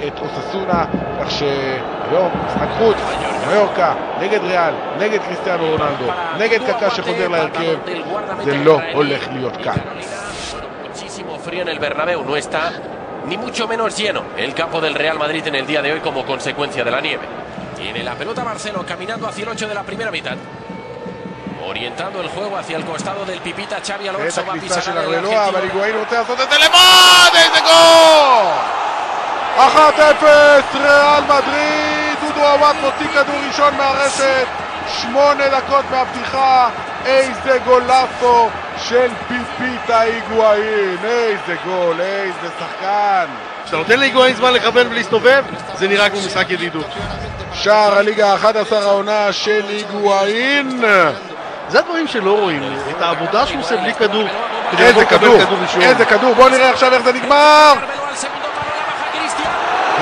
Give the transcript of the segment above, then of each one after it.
את אוססונה, כך שהיום משחק חוץ, מיורקה, נגד ריאל, נגד קריסטיאנו רונלדו, נגד קקה שחוזר להרכב, זה לא הולך להיות קל. Frío en el Bernabéu, no está ni mucho menos lleno el campo del Real Madrid en el día de hoy como consecuencia de la nieve. Tiene la pelota Marcelo caminando hacia el 8 de la primera mitad, orientando el juego hacia el costado del Pipita. Xavi Alonso va a pisar el argentinio. אבל היגואין רוצה לעשות את זה לבד, איזה גול! 1-0 ריאל מדריד, דודו עוואט מוציא כדור ראשון מהרשת, 8 דקות מהפתיחה, איזה גולאסו של פיפיטה היגואין, איזה גול, איזה שחקן. כשאתה נותן להיגואין זמן לכוון ולהסתובב, זה נראה כמו משחק ידידות. שער הליגה 11 העונה של היגואין. זה הדברים שלא רואים, את העבודה שהוא עושה בלי כדור. איזה כדור, איזה כדור, בואו נראה עכשיו איך זה נגמר.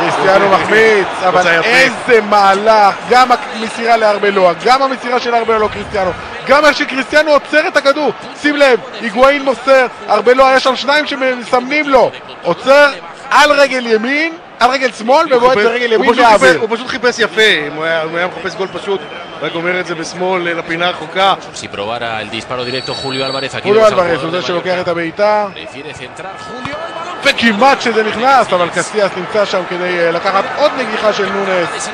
קריסטיאנו מחמיץ, אבל איזה מהלך, גם המסירה לארבלו, גם המסירה של ארבלו קריסטיאנו, גם איך שקריסטיאנו עוצר את הכדור. שים לב, היגואין מוסר, ארבלו היה שם שניים שמסמנים לו, עוצר על רגל ימין, על רגל שמאל, ובועט ברגל ימין מהאוויר. הוא פשוט חיפש יפה, הוא היה מחפש גול פשוט, רק אומר את זה בשמאל לפינה הרחוקה. Si probara el disparo directo Julio Álvarez aquí. חוליו אלוורז הוא זה שלוקח את הבעיטה. וכמעט שזה נכנס, אבל קסיאס נמצא שם כדי לקחת עוד נגיחה של נונס.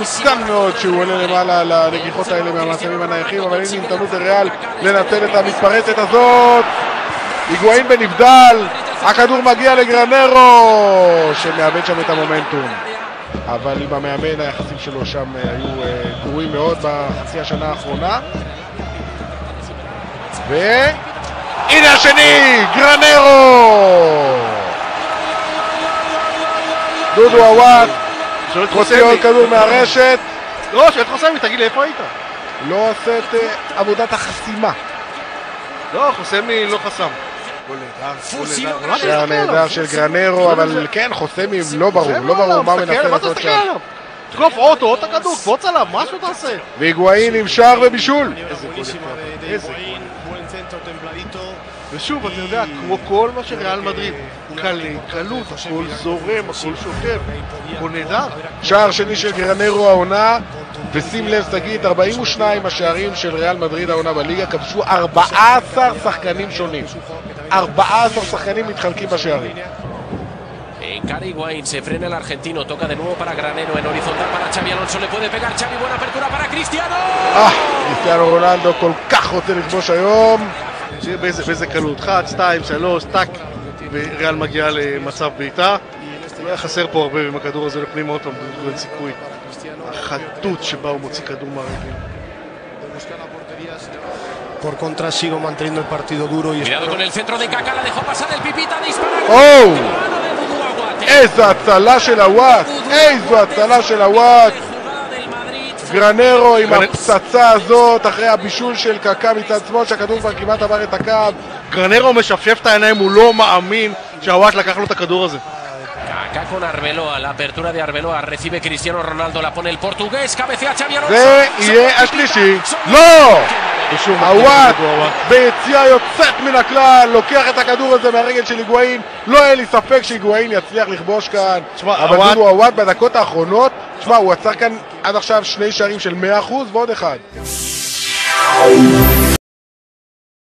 מסוכן מאוד שהוא עולה למעלה לנגיחות האלה מהמצבים הנייחים, אבל הנה הזדמנות לריאל לנצל את המתפרצת הזאת. היגואין בנבדל, הכדור מגיע לגרנרו שמאבד שם את המומנטום, אבל עם המאמן היחסים שלו שם היו גרועים מאוד בחצי השנה האחרונה. והנה השני, גרנרו, דודו עוואט מוציא עוד כדור מהרשת. לא, שואל חוסמי, תגיד לי איפה היית? לא עושה את עבודת החסימה. לא, חוסמי לא חסם. שער נהדר של גרנרו, אבל כן, חוסמי לא ברור, לא ברור מה מנסה לעשות שם. תקוף אוטו, את הכדור, קפוץ עליו, משהו תעשה. והיגואין עם שער ובישול. איזה גול. ושוב, אתה יודע, כמו כל מה שריאל מדריד, קלות, הכל זורם, הכל שוקב, הכל נהדר. שער שני של גרנרו העונה, ושים לב תגיד, 42 השערים של ריאל מדריד העונה בליגה, כבשו 14 שחקנים שונים. 14 שחקנים מתחלקים בשערים. Encara Higuaín, se frena el argentino, toca de nuevo para Granero, en horizontal para Xavi Alonso, le puede pegar Xavi, buena apertura para Cristiano. קריסטיאנו רונלדו כל כך רוצה לכבוש היום. באיזה קלות, 1, 2, 3, טק, וריאל מגיעה למצב בעיטה. לא היה חסר פה הרבה עם הכדור הזה לפנים עוד פעם, אין סיכוי. החדות שבה הוא מוציא כדור מהרגל. Por contra sigo manteniendo el partido duro y cuidado con el centro de Kaká, la dejó pasar el Pipita, dispara. איזה הצלה של עוואט, איזו הצלה של עוואט. גרנרו עם הפצצה הזאת אחרי הבישול של קקה מצד שמאל, שהכדור כבר כמעט עבר את הקו. גרנרו משפשף את העיניים, הוא לא מאמין שהוואט לקח לו את הכדור הזה. Kaká con Arbeloa, la apertura de Arbeloa, recibe Cristiano Ronaldo, la pone el portugués, cabecea Xavi Alonso. זה יהיה השלישי. לא! עוואט ביציאה יוצאת מן הכלל, לוקח את הכדור הזה מהרגל של היגואין. לא היה לי ספק שהיגואין יצליח לכבוש כאן, אבל דודו עוואט בדקות האחרונות, תשמע, הוא עצר כאן עד עכשיו 2 שערים של 100% ועוד אחד.